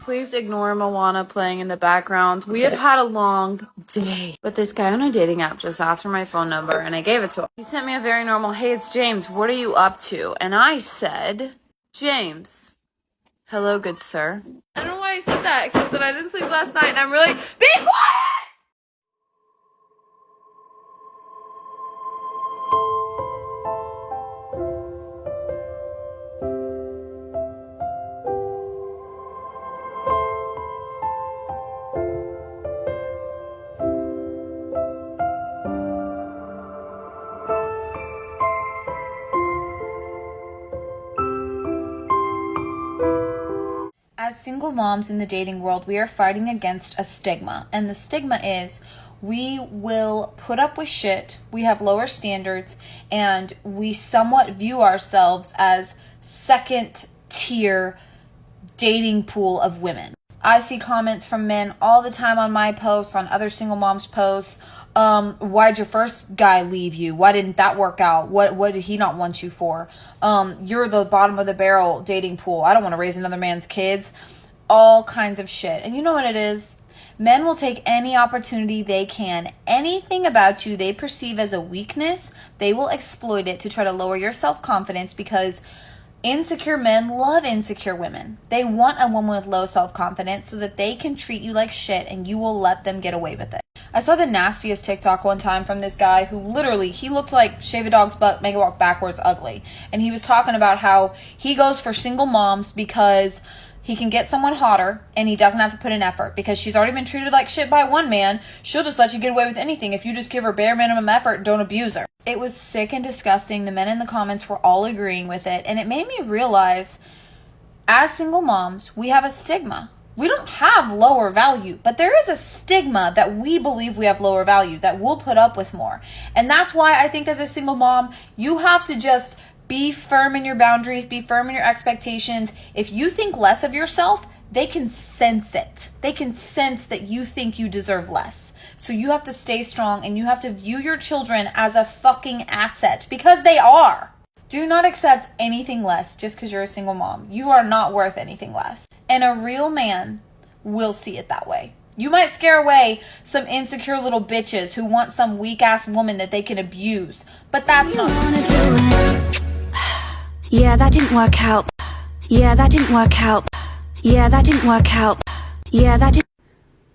Please ignore Moana playing in the background. We have had a long day. But this guy on a dating app just asked for my phone number and I gave it to him. He sent me a very normal, hey, it's James. What are you up to? And I said, James. Hello, good sir. I don't know why I said that, except that I didn't sleep last night and I'm really... Be quiet! As single moms in the dating world, we are fighting against a stigma. And the stigma is we will put up with shit, we have lower standards, and we somewhat view ourselves as second tier dating pool of women. I see comments from men all the time on my posts, on other single moms' posts. Why'd your first guy leave you? Why didn't that work out? What did he not want you for? You're the bottom of the barrel dating pool. I don't want to raise another man's kids. All kinds of shit. And you know what it is? Men will take any opportunity they can. Anything about you they perceive as a weakness, they will exploit it to try to lower your self-confidence, because insecure men love insecure women. They want a woman with low self-confidence so that they can treat you like shit and you will let them get away with it. I saw the nastiest TikTok one time from this guy who literally, he looked like shave a dog's butt, make it walk backwards ugly. And he was talking about how he goes for single moms because he can get someone hotter and he doesn't have to put in effort, because she's already been treated like shit by one man. She'll just let you get away with anything if you just give her bare minimum effort and don't abuse her. It was sick and disgusting. The men in the comments were all agreeing with it. And it made me realize, as single moms, we have a stigma. We don't have lower value, but there is a stigma that we believe we have lower value, that we'll put up with more. And that's why I think as a single mom, you have to just be firm in your boundaries, be firm in your expectations. If you think less of yourself, they can sense it. They can sense that you think you deserve less. So you have to stay strong and you have to view your children as a fucking asset, because they are. Do not accept anything less just because you're a single mom. You are not worth anything less. And a real man will see it that way. You might scare away some insecure little bitches who want some weak ass woman that they can abuse, but that's not. Yeah, that didn't work out. Yeah, that didn't work out. Yeah, that didn't work out. Yeah, that didn't.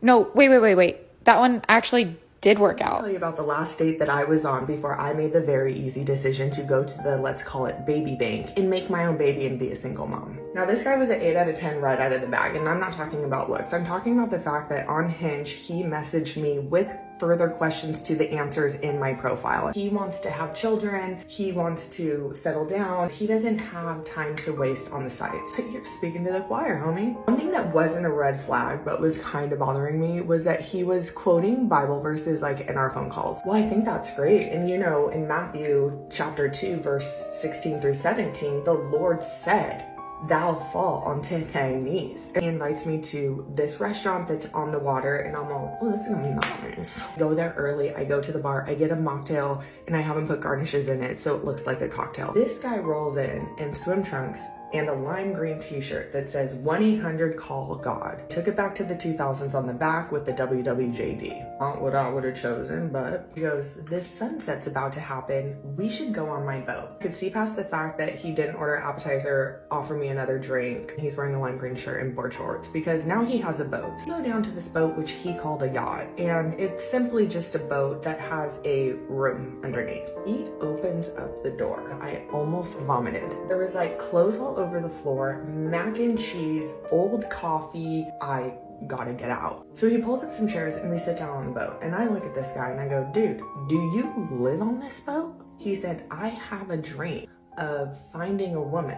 No, wait. That one actually did work out. I'll tell you about the last date that I was on before I made the very easy decision to go to the, let's call it, baby bank and make my own baby and be a single mom. Now, this guy was an 8 out of 10 right out of the bag, and I'm not talking about looks. I'm talking about the fact that on Hinge, he messaged me with further questions to the answers in my profile. He wants to have children. He wants to settle down. He doesn't have time to waste on the sites. You're speaking to the choir, homie. One thing that wasn't a red flag, but was kind of bothering me, was that he was quoting Bible verses like in our phone calls. Well, I think that's great. And you know, in Matthew chapter 2, verse 16 through 17, the Lord said, "Thou fall onto thy knees." And he invites me to this restaurant that's on the water, and I'm all, oh, that's gonna be nice. I go there early, I go to the bar, I get a mocktail, and I haven't put garnishes in it, so it looks like a cocktail. This guy rolls in swim trunks and a lime green t-shirt that says 1-800-CALL-GOD. Took it back to the 2000s on the back with the WWJD. Not what I would have chosen, but he goes, "This sunset's about to happen. We should go on my boat." Could see past the fact that he didn't order appetizer, offer me another drink. He's wearing a lime green shirt and board shorts because now he has a boat. So go down to this boat, which he called a yacht, and it's simply just a boat that has a room underneath. He opens up the door. I almost vomited. There was like clothes all over the floor, mac and cheese, old coffee. I gotta get out. So he pulls up some chairs and we sit down on the boat, and I look at this guy and I go, "Dude, do you live on this boat?" He said, "I have a dream of finding a woman,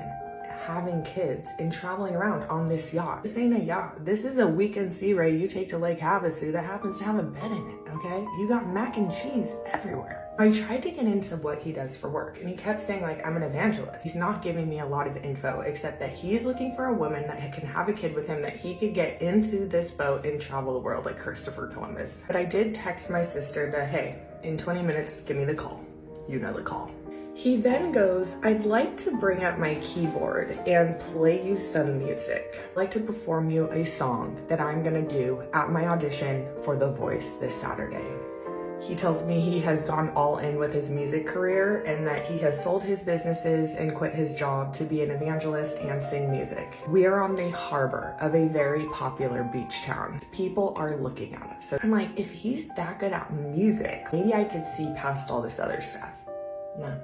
having kids, and traveling around on this yacht." This ain't a yacht. This is a weekend sea ray you take to Lake Havasu that happens to have a bed in it, okay? You got mac and cheese everywhere. I tried to get into what he does for work, and he kept saying like, "I'm an evangelist." He's not giving me a lot of info, except that he's looking for a woman that can have a kid with him, that he could get into this boat and travel the world like Christopher Columbus. But I did text my sister to, "Hey, in 20 minutes, give me the call." You know the call. He then goes, I'd like to bring up my keyboard and play you some music. I'd like to perform you a song that I'm gonna do at my audition for The Voice this Saturday. He tells me he has gone all in with his music career and that he has sold his businesses and quit his job to be an evangelist and sing music. We are on the harbor of a very popular beach town. People are looking at us. So I'm like, if he's that good at music, maybe I could see past all this other stuff. No.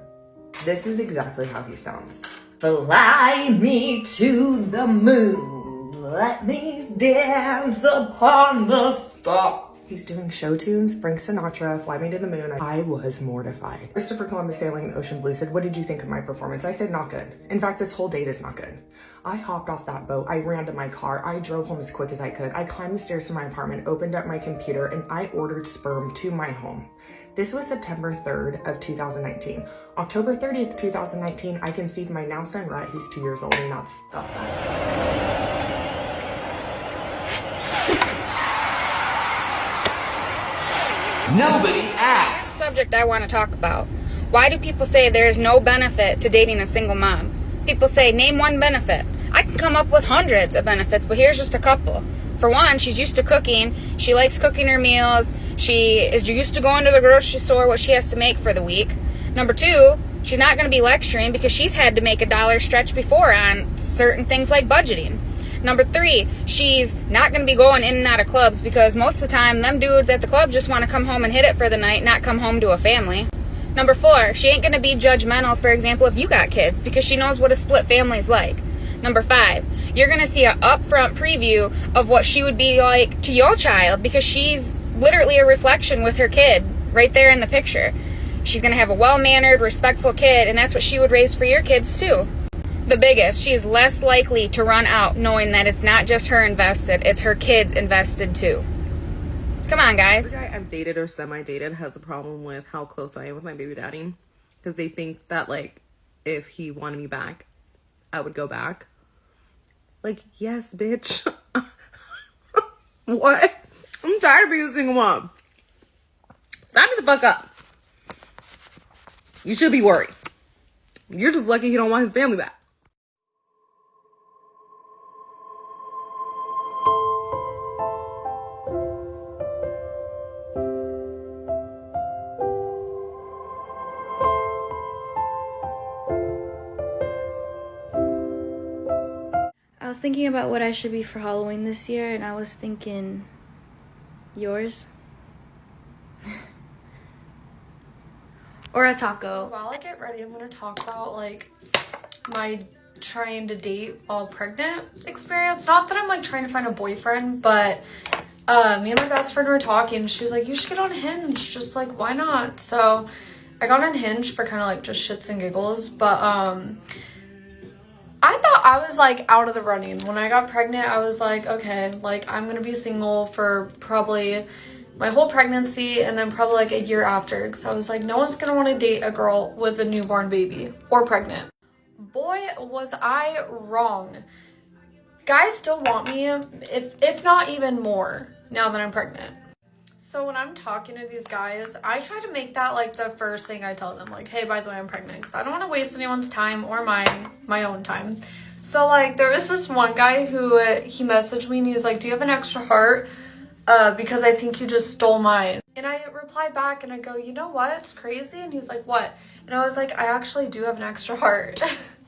This is exactly how he sounds. Fly me to the moon, let me dance upon the stars. He's doing show tunes, Frank Sinatra, Fly Me to the Moon. I was mortified. Christopher Columbus sailing the ocean blue said, what did you think of my performance? I said, not good. In fact, this whole date is not good. I hopped off that boat. I ran to my car. I drove home as quick as I could. I climbed the stairs to my apartment, opened up my computer, and I ordered sperm to my home. This was September 3rd of 2019. October 30th, 2019, I conceived my now son, Rhett. He's 2 years old, and that's that. Nobody asked. Subject I want to talk about. Why do people say there is no benefit to dating a single mom? People say, name one benefit. I can come up with hundreds of benefits, but here's just a couple. For one, she's used to cooking. She likes cooking her meals. She is used to going to the grocery store, what she has to make for the week. Number two, she's not going to be lecturing because she's had to make a dollar stretch before on certain things like budgeting. Number three, she's not going to be going in and out of clubs because most of the time, them dudes at the club just want to come home and hit it for the night, not come home to a family. Number four, she ain't going to be judgmental, for example, if you got kids because she knows what a split family's like. Number five, you're going to see an upfront preview of what she would be like to your child because she's literally a reflection with her kid right there in the picture. She's going to have a well-mannered, respectful kid, and that's what she would raise for your kids too. The biggest, she is less likely to run out knowing that it's not just her invested, it's her kids invested too. Come on, guys. Every guy I've dated or semi-dated has a problem with how close I am with my baby daddy because they think that, like, if he wanted me back, I would go back. Like, yes, bitch. What? I'm tired of being a single mom. Sign me the fuck up. You should be worried. You're just lucky he don't want his family back. I was thinking about what I should be for Halloween this year, and I was thinking yours. Or a taco. While I get ready, I'm gonna talk about like my trying to date while pregnant experience. Not that I'm like trying to find a boyfriend, but me and my best friend were talking. She was like, you should get on Hinge. Just like, why not? So I got on Hinge for kind of like just shits and giggles, but I thought I was like out of the running. When I got pregnant, I was like, okay, like I'm gonna be single for probably my whole pregnancy and then probably like a year after, because I was like, no one's gonna want to date a girl with a newborn baby or pregnant. Boy, was I wrong. Guys still want me, if not even more, now that I'm pregnant. So when I'm talking to these guys, I try to make that like the first thing I tell them, like, hey, by the way, I'm pregnant, because I don't want to waste anyone's time or my own time. So like there was this one guy who he messaged me and he was like, do you have an extra heart? Because I think you just stole mine. And I reply back and I go, you know what? It's crazy. And he's like, what? And I was like, I actually do have an extra heart.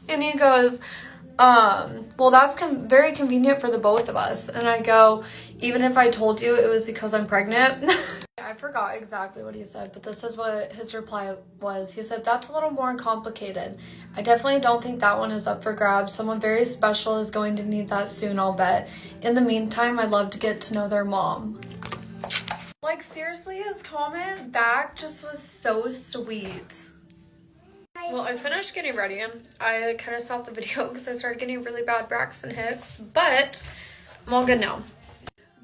And he goes, well, that's very convenient for the both of us. And I go, even if I told you it was because I'm pregnant. I forgot exactly what he said, but this is what his reply was. He said, that's a little more complicated. I definitely don't think that one is up for grabs. Someone very special is going to need that soon, I'll bet. In the meantime, I'd love to get to know their mom. Like, seriously, his comment back just was so sweet. Well, I finished getting ready. I kind of stopped the video because I started getting really bad Braxton Hicks, but I'm all good now.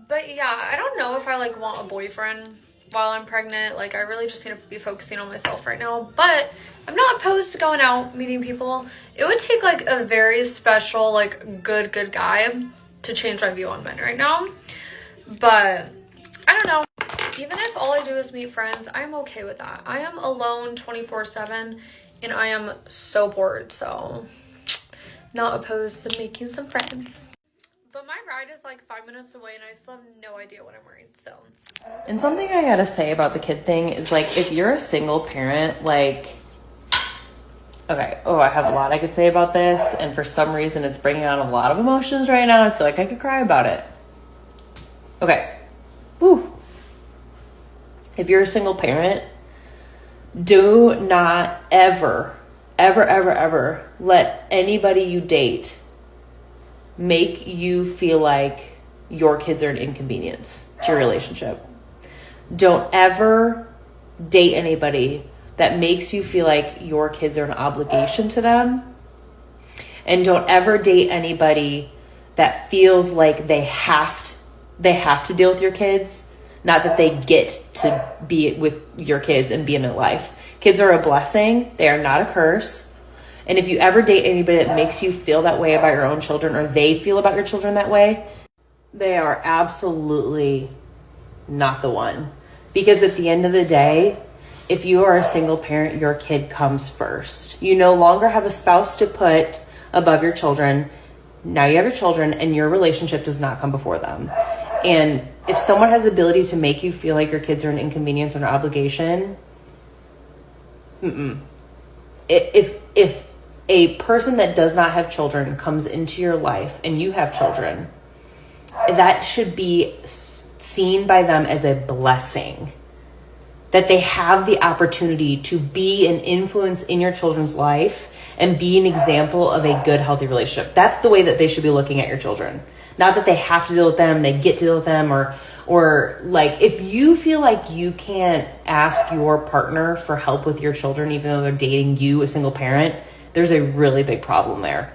But yeah, I don't know if I like want a boyfriend while I'm pregnant. Like, I really just need to be focusing on myself right now, but I'm not opposed to going out, meeting people. It would take like a very special, like good guy to change my view on men right now. But I don't know. Even if all I do is meet friends, I'm okay with that. I am alone 24/7. and I am so bored, so not opposed to making some friends. But my ride is like 5 minutes away and I still have no idea what I'm wearing, so. And something I gotta say about the kid thing is, like, if you're a single parent, like, okay, I have a lot I could say about this, and for some reason it's bringing out a lot of emotions right now. I feel like I could cry about it. Okay. Woo. If you're a single parent, do not ever let anybody you date make you feel like your kids are an inconvenience to your relationship. Don't ever date anybody that makes you feel like your kids are an obligation to them. And don't ever date anybody that feels like they have to deal with your kids, not that they get to be with your kids and be in their life. Kids are a blessing. They are not a curse. And if you ever date anybody that makes you feel that way about your own children, or they feel about your children that way, they are absolutely not the one. Because at the end of the day, if you are a single parent, your kid comes first. You no longer have a spouse to put above your children. Now you have your children, and your relationship does not come before them. And if someone has the ability to make you feel like your kids are an inconvenience or an obligation, If a person that does not have children comes into your life and you have children, that should be seen by them as a blessing. That they have the opportunity to be an influence in your children's life and be an example of a good, healthy relationship. That's the way that they should be looking at your children. Not that they have to deal with them, they get to deal with them, or like, if you feel like you can't ask your partner for help with your children, even though they're dating you, a single parent, there's a really big problem there.